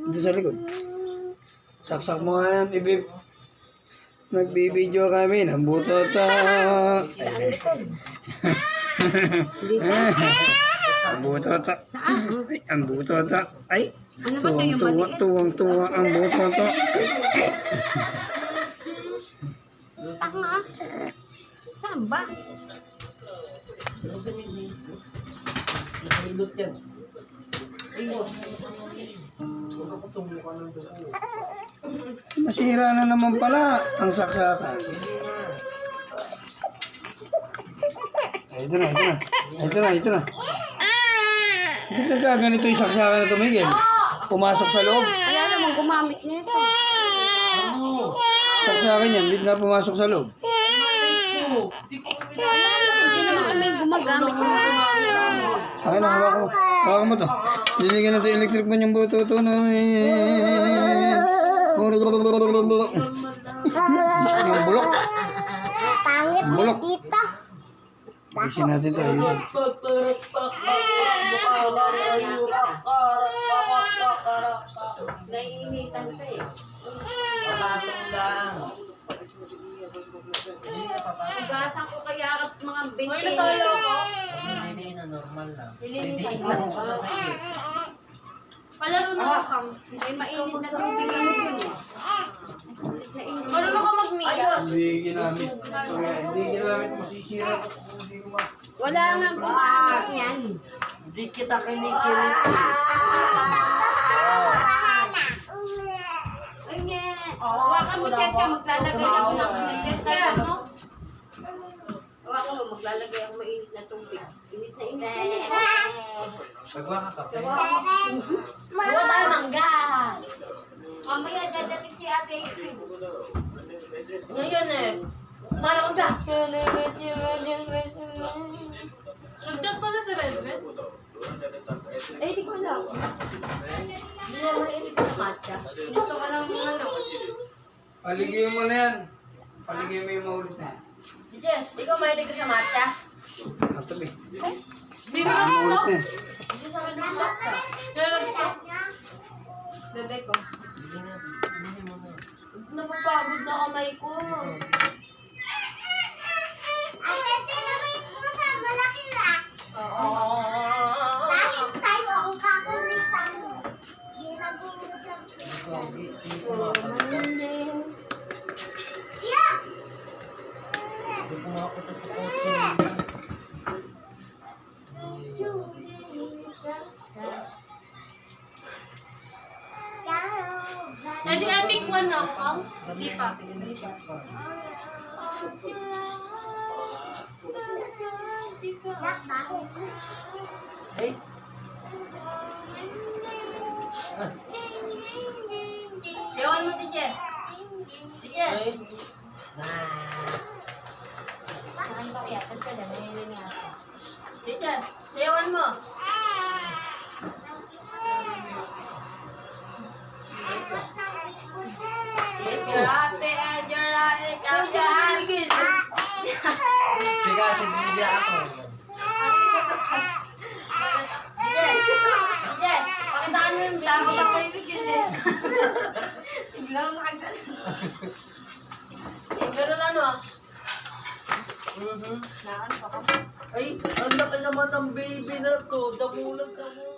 Dito sa likod. Saksak mo nga yan, nagbibideo kami ng butota. Ang butota. Ay, ang butota. Ay, tuwang-tuwa ang butota. Tanga. Saan ba? Masira na naman pala ang saksakan. Ito na. Hindi nagkaganito yung saksakan na tumigil. Pumasok sa loob. Wala namang gumamit nito. Saksakan yan, hindi na pumasok sa loob. Hindi naman kami gumagamit nito. Akin na, hawakan mo. Hawakan mo to. Liligan natin yung electric man yung buto-to na. Yung bulok. Pangit Bulok. dito. Isin natin to. Ayun. Naiinitan ka eh. Ugasan ko kaya mga 20. Uy, natalo ko. Hindi na normal lang. Nilinitan ko. Palaro na ako, Kam. May mainit na tubig ang yun. Marunong ka mag-miyos. Hindi ginamit. Hindi ginamit. Masisira ko. Wala nga gumamit yan. Hindi kita kinikilit. Ay, nga. Hawakan mo, Cheska. Maglalagay ako ng Cheska, no? Hawakan mo, maglalagay ako mainit na tubig. Init na init. Sagwa ka kape. Gawa tayo mangga. Mamaya dadating si Ate. Ngayon eh. Parang ka. Nag-chat pala si Redred? Eh, di ko alam. Hindi na mainit sa matcha. Dito ka lang ano. Paligay mo na yan. Paligay mo yung maulit na yan. Jess, ikaw mahilig ka sa matcha? Tabi. Hindi na Maulit na yan. Hindi sa akin nag-stop ka. Kaya nag-stop. Daday ko. Napapagod na kamay ko. Ay, tinamay ko sa malaki na. Oo. Bakit tayo ang kakulitan mo? Hindi nagulog lang. Yeah! Pumapunta sa kotse. Edi epic one na ako. Hindi pa. Ay, Siyawan mo ti Jess. Ti Jess. ay. Ti Jess. Siyawan mo. Happy and you're right. Sige, sige ako. Jess, pakitaan mo yung blanco na kayo bigyan eh. Biglang nakagal. Pero ano? Ay, ang laki naman ng baby na to. Damulag na mo.